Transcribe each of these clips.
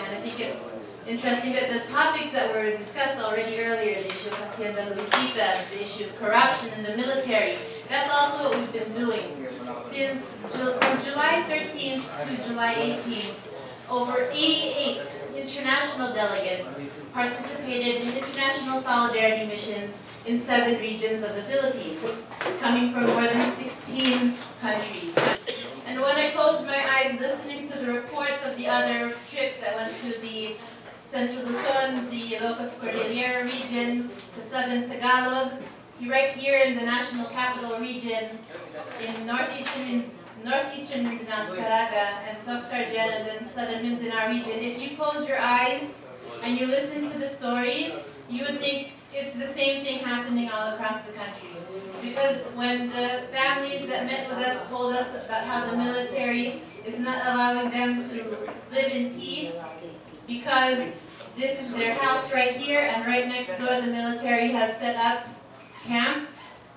And I think it's interesting that the topics that were discussed already earlier, the issue of Hacienda Luisita, the issue of corruption in the military, that's also what we've been doing. Since from July 13th to July 18th, over 88 international delegates participated in international solidarity missions in 7 regions of the Philippines, coming from more than 16 countries. And when I closed my eyes listening to the reports of the other trips that went to the Central Luzon, the Ilocos Cordillera region, to Southern Tagalog, right here in the National Capital region, in northeastern Mindanao, Caraga, and Soc-Sargen, and then Southern Mindanao region, if you close your eyes and you listen to the stories, you would think it's the same thing happening all across the country. Because when the families that met with us told us about how the military is not allowing them to live in peace, because this is their house right here, and right next door the military has set up camp,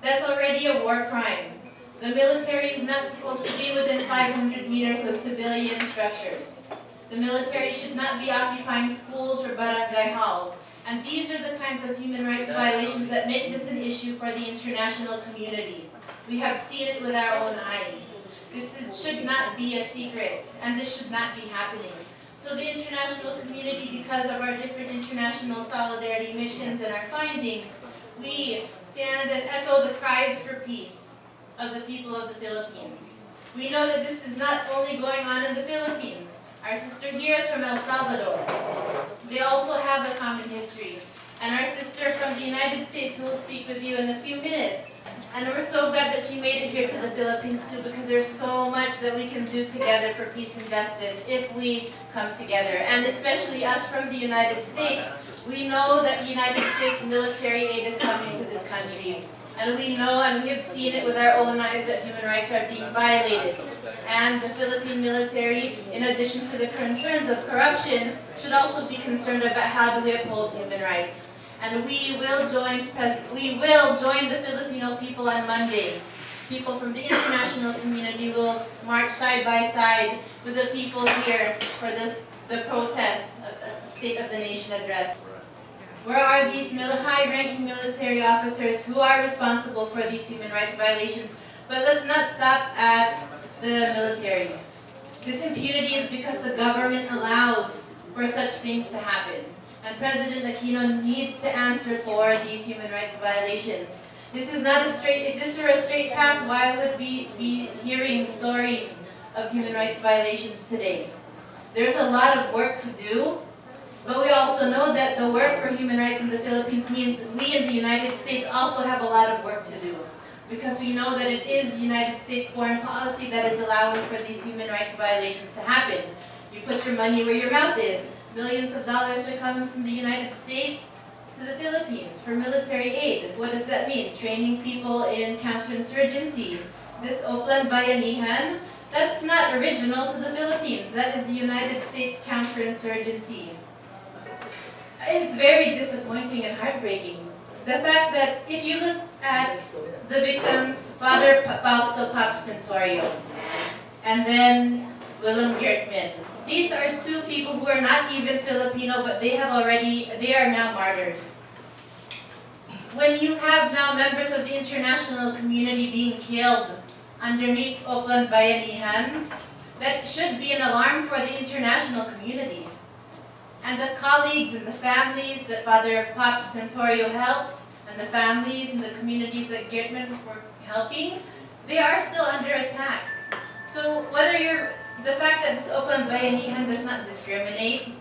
that's already a war crime. The military is not supposed to be within 500 meters of civilian structures. The military should not be occupying schools or barangay halls. And these are the kinds of human rights violations that make this an issue for the international community. We have seen it with our own eyes. This should not be a secret, and this should not be happening. So the international community, because of our different international solidarity missions and our findings, we stand and echo the cries for peace of the people of the Philippines. We know that this is not only going on in the Philippines. Our sister here is from El Salvador. They also have a common history. And our sister from the United States, who will speak with you in a few minutes. And we're so glad that she made it here to the Philippines too, because there's so much that we can do together for peace and justice if we come together. And especially us from the United States, we know that the United States military aid is coming to this country. And we know and we have seen it with our own eyes that human rights are being violated. And the Philippine military, in addition to the concerns of corruption, should also be concerned about how do we uphold human rights. And we will join the Filipino people on Monday. People from the international community will march side by side with the people here for the protest of the State of the Nation address. Where are these high-ranking military officers who are responsible for these human rights violations? But let's not stop at the military. This impunity is because the government allows for such things to happen. And President Aquino needs to answer for these human rights violations. This is not a straight, if this were a straight path, why would we be hearing stories of human rights violations today? There's a lot of work to do, but we also know that the work for human rights in the Philippines means we in the United States also have a lot of work to do. Because we know that it is the United States foreign policy that is allowing for these human rights violations to happen. You put your money where your mouth is. Millions of dollars are coming from the United States to the Philippines for military aid. What does that mean? Training people in counterinsurgency. This Oakland Bayanihan, that's not original to the Philippines. That is the United States counterinsurgency. It's very disappointing and heartbreaking. The fact that if you look at the victims, Father Fausto Pops Tentorio, and then Willem Geertman, these are 2 people who are not even Filipino, but they are now martyrs. When you have now members of the international community being killed underneath Oakland Bayanihan, that should be an alarm for the international community. And the colleagues and the families that Father Pops Tentorio helped, and the families and the communities that Geertman were helping, they are still under attack. So the fact that this Oakland Bayanihan does not discriminate,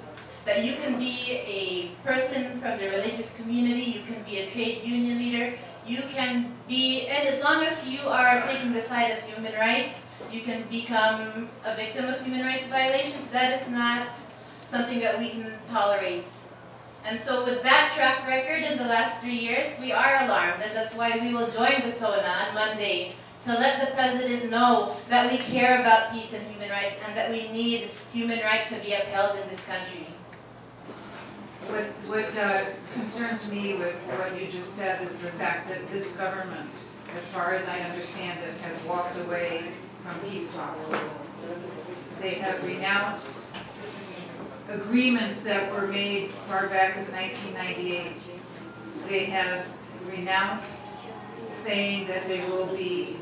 that you can be a person from the religious community, you can be a trade union leader, you can be, and as long as you are taking the side of human rights, you can become a victim of human rights violations. That is not something that we can tolerate. And so with that track record in the last 3 years, we are alarmed, and that's why we will join the SONA on Monday to let the President know that we care about peace and human rights and that we need human rights to be upheld in this country. What concerns me with what you just said is the fact that this government, as far as I understand it, has walked away from peace talks. They have renounced agreements that were made as far back as 1998. They have renounced, saying that they will be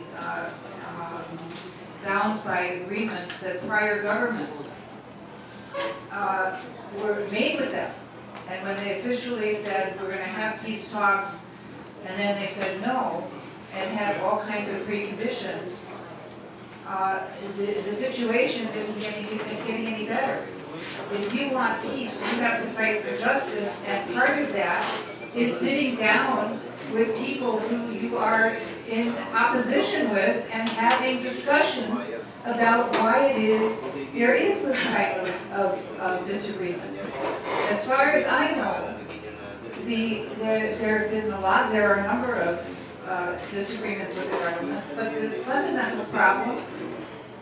bound by agreements that prior governments were made with them. And when they officially said, we're going to have peace talks, and then they said no, and had all kinds of preconditions, the situation isn't getting any better. If you want peace, you have to fight for justice, and part of that is sitting down with people who you are in opposition with and having discussions about why it is there is this type of disagreement. As far as I know, there have been there are a number of disagreements with the government, but the fundamental problem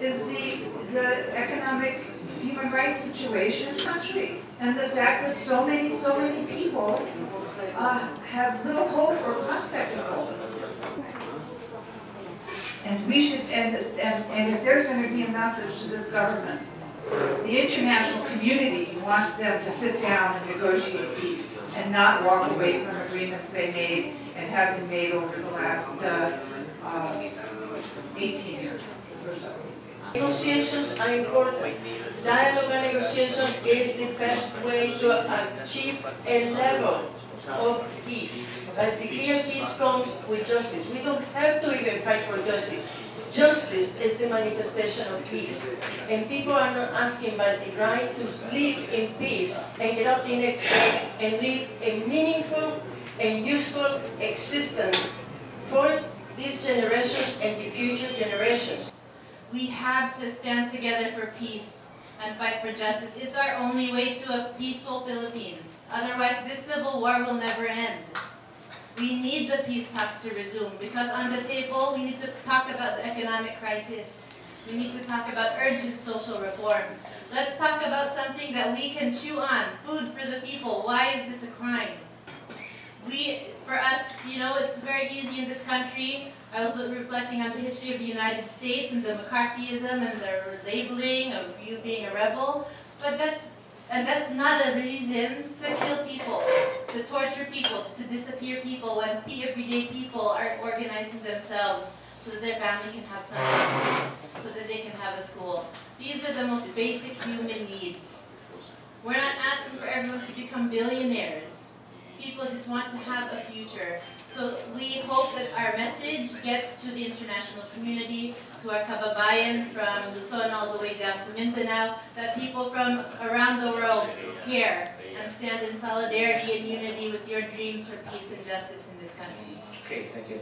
is the economic human rights situation in the country, and the fact that so many people have little hope or prospect of hope. And we should, and if there's going to be a message to this government, the international community wants them to sit down and negotiate peace and not walk away from agreements they made and have been made over the last 18 years or so. Negotiations are important. Dialogue and negotiation is the best way to achieve a level of peace. But the real peace comes with justice. We don't have to even fight for justice. Justice is the manifestation of peace. And people are not asking about the right to sleep in peace and get up the next day and live a meaningful and useful existence for these generations and the future generations. We have to stand together for peace and fight for justice. It's our only way to a peaceful Philippines. Otherwise, this civil war will never end. We need the peace talks to resume, because on the table, we need to talk about the economic crisis. We need to talk about urgent social reforms. Let's talk about something that we can chew on, food for the people. Why is this a crime? For us, you know, it's very easy in this country. I was reflecting on the history of the United States and the McCarthyism and the labeling of you being a rebel. But that's not a reason to kill people, to torture people, to disappear people when everyday people are organizing themselves so that their family can have something to eat, so that they can have a school. These are the most basic human needs. We're not asking for everyone to become billionaires. People just want to have a future. So we hope that our message gets to the international community, to our kababayan from Luzon all the way down to Mindanao, that people from around the world care and stand in solidarity and unity with your dreams for peace and justice in this country. Okay, thank you.